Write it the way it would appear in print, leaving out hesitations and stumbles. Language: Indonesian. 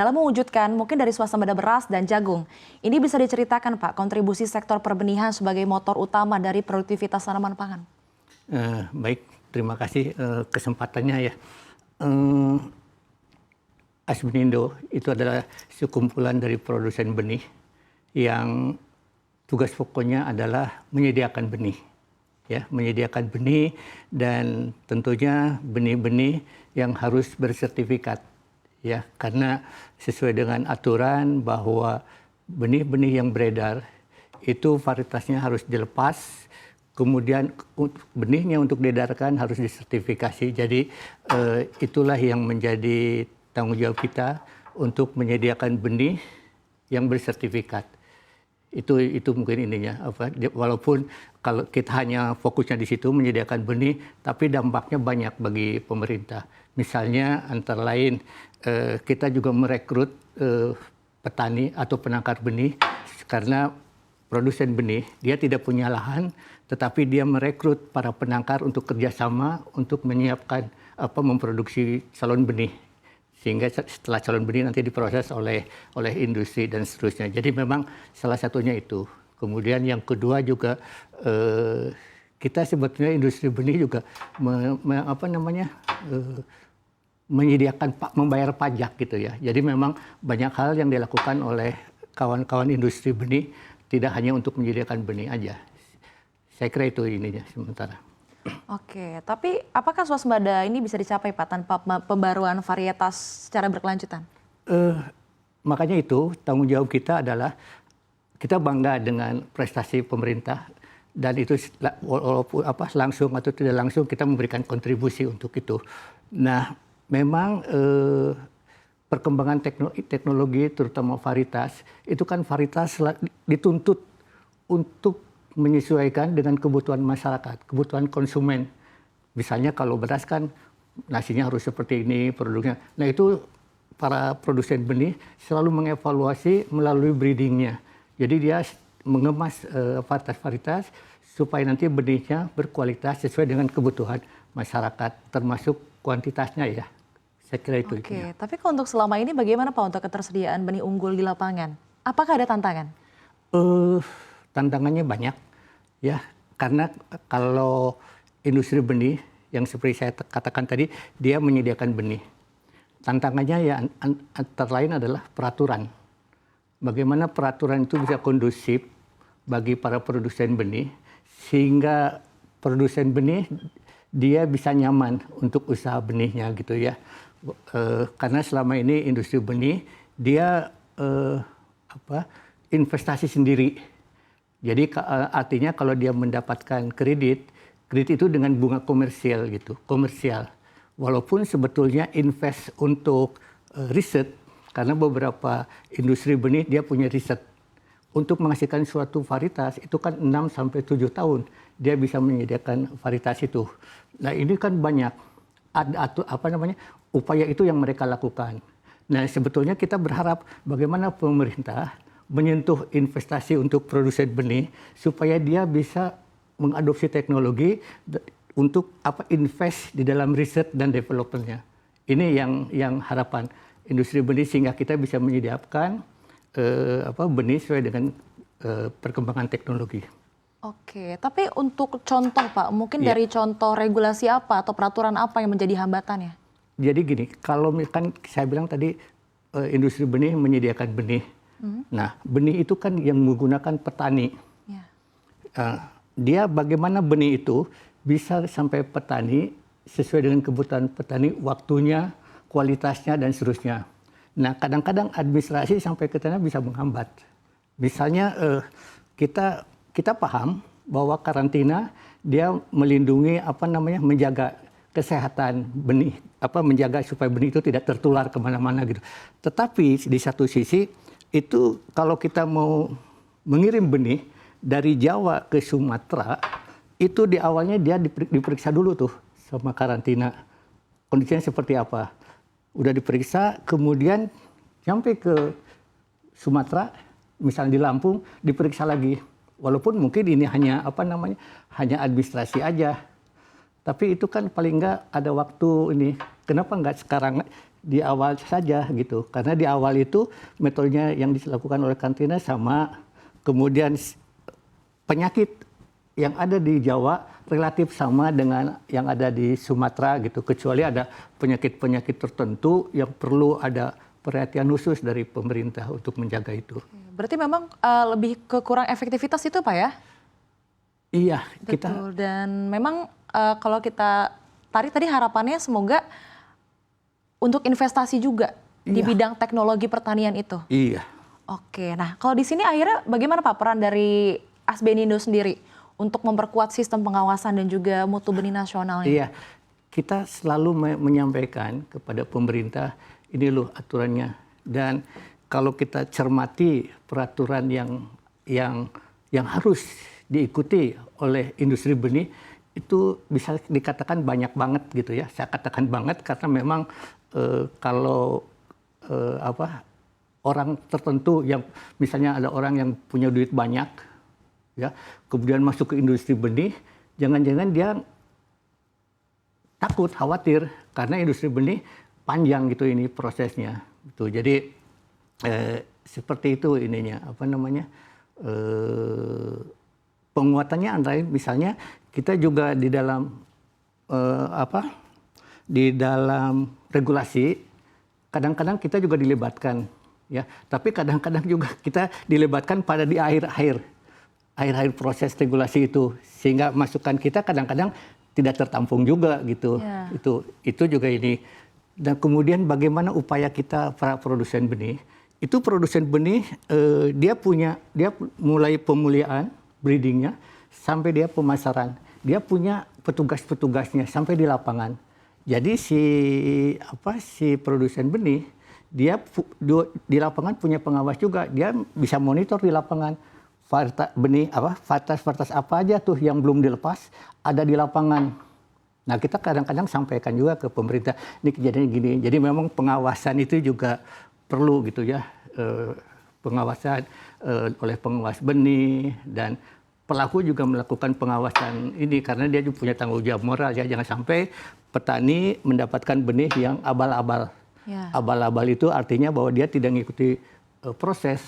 Dalam mewujudkan mungkin dari swasembada beras dan jagung, ini bisa diceritakan Pak kontribusi sektor perbenihan sebagai motor utama dari produktivitas tanaman pangan. Baik, terima kasih kesempatannya ya. Asbenindo itu adalah sekumpulan dari produsen benih yang tugas pokoknya adalah menyediakan benih. Ya, menyediakan benih dan tentunya benih-benih yang harus bersertifikat. Ya, karena sesuai dengan aturan bahwa benih-benih yang beredar itu varietasnya harus dilepas, kemudian benihnya untuk diedarkan harus disertifikasi. Jadi itulah yang menjadi tanggung jawab kita untuk menyediakan benih yang bersertifikat. Itu mungkin ininya walaupun kalau kita hanya fokusnya di situ menyediakan benih, tapi dampaknya banyak bagi pemerintah. Misalnya antara lain kita juga merekrut petani atau penangkar benih karena produsen benih dia tidak punya lahan, tetapi dia merekrut para penangkar untuk kerjasama untuk menyiapkan memproduksi salon benih. Sehingga setelah calon benih nanti diproses oleh industri dan seterusnya. Jadi memang salah satunya itu. Kemudian yang kedua juga kita sebetulnya industri benih juga menyediakan membayar pajak gitu ya. Jadi memang banyak hal yang dilakukan oleh kawan-kawan industri benih, tidak hanya untuk menyediakan benih aja. Saya kira itu ininya sementara. Oke, tapi apakah swasembada ini bisa dicapai Pak tanpa pembaruan varietas secara berkelanjutan? Makanya itu tanggung jawab kita adalah kita bangga dengan prestasi pemerintah dan itu walaupun langsung atau tidak langsung kita memberikan kontribusi untuk itu. Nah, memang perkembangan teknologi terutama varietas itu kan varietas dituntut untuk menyesuaikan dengan kebutuhan masyarakat, kebutuhan konsumen. Misalnya kalau beras kan nasinya harus seperti ini produknya. Nah itu para produsen benih selalu mengevaluasi melalui breedingnya. Jadi dia mengemas varietas-varietas supaya nanti benihnya berkualitas sesuai dengan kebutuhan masyarakat, termasuk kuantitasnya ya. Saya kira itu. Oke, tapi kalau untuk selama ini bagaimana Pak untuk ketersediaan benih unggul di lapangan? Apakah ada tantangan? Tantangannya banyak ya, karena kalau industri benih yang seperti saya katakan tadi, dia menyediakan benih. Tantangannya ya antara lain adalah peraturan. Bagaimana peraturan itu bisa kondusif bagi para produsen benih, sehingga produsen benih dia bisa nyaman untuk usaha benihnya gitu ya. Karena selama ini industri benih dia investasi sendiri. Jadi artinya kalau dia mendapatkan kredit itu dengan bunga komersial gitu, komersial. Walaupun sebetulnya invest untuk riset, karena beberapa industri benih dia punya riset. Untuk menghasilkan suatu varietas itu kan 6-7 tahun dia bisa menyediakan varietas itu. Nah ini kan banyak upaya itu yang mereka lakukan. Nah sebetulnya kita berharap bagaimana pemerintah menyentuh investasi untuk produsen benih supaya dia bisa mengadopsi teknologi untuk invest di dalam riset dan developmentnya. Ini yang harapan industri benih sehingga kita bisa menyediakan benih sesuai dengan perkembangan teknologi. Oke, tapi untuk contoh Pak, mungkin dari contoh regulasi apa atau peraturan apa yang menjadi hambatannya? Jadi gini, kalau kan saya bilang tadi industri benih menyediakan benih. Nah, benih itu kan yang menggunakan petani. Dia bagaimana benih itu bisa sampai petani sesuai dengan kebutuhan petani, waktunya, kualitasnya, dan seterusnya. Nah, kadang-kadang administrasi sampai ke sana bisa menghambat. Misalnya kita paham bahwa karantina dia melindungi menjaga kesehatan benih, menjaga supaya benih itu tidak tertular kemana-mana gitu. Tetapi di satu sisi itu kalau kita mau mengirim benih dari Jawa ke Sumatera, itu di awalnya dia diperiksa dulu tuh sama karantina. Kondisinya seperti apa? Udah diperiksa, kemudian sampai ke Sumatera, misalnya di Lampung, diperiksa lagi. Walaupun mungkin ini hanya hanya administrasi aja. Tapi itu kan paling nggak ada waktu ini. Kenapa nggak sekarang di awal saja gitu. Karena di awal itu metodenya yang dilakukan oleh karantina sama, kemudian penyakit yang ada di Jawa relatif sama dengan yang ada di Sumatera gitu. Kecuali ada penyakit-penyakit tertentu yang perlu ada perhatian khusus dari pemerintah untuk menjaga itu. Berarti memang lebih ke kurang efektivitas itu Pak ya? Iya, Betul. Dan memang kalau kita tarik tadi harapannya semoga untuk investasi juga di bidang teknologi pertanian itu. Iya. Oke, nah kalau di sini akhirnya bagaimana Pak peran dari Asbenindo sendiri untuk memperkuat sistem pengawasan dan juga mutu benih nasionalnya? Iya, kita selalu menyampaikan kepada pemerintah ini loh aturannya, dan kalau kita cermati peraturan yang harus diikuti oleh industri benih itu bisa dikatakan banyak banget gitu ya. Saya katakan banget karena memang kalau orang tertentu yang misalnya ada orang yang punya duit banyak ya, kemudian masuk ke industri benih, jangan-jangan dia takut, khawatir karena industri benih panjang gitu ini prosesnya. Gitu. Jadi seperti itu ininya penguatannya antara misalnya kita juga di dalam di dalam regulasi kadang-kadang kita juga dilibatkan ya, tapi kadang-kadang juga kita dilibatkan pada di akhir proses regulasi itu, sehingga masukan kita kadang-kadang tidak tertampung juga gitu. Ya. Itu juga ini. Dan kemudian bagaimana upaya kita para produsen benih, itu produsen benih dia mulai pemuliaan breedingnya sampai dia pemasaran, dia punya petugas-petugasnya sampai di lapangan. Jadi si produsen benih dia di lapangan punya pengawas juga, dia bisa monitor di lapangan varietas apa aja tuh yang belum dilepas ada di lapangan. Nah kita kadang-kadang sampaikan juga ke pemerintah ini kejadian gini. Jadi memang pengawasan itu juga perlu gitu ya, pengawasan oleh pengawas benih, dan pelaku juga melakukan pengawasan ini karena dia juga punya tanggung jawab moral ya, jangan sampai petani mendapatkan benih yang abal-abal. Ya. Abal-abal itu artinya bahwa dia tidak mengikuti proses.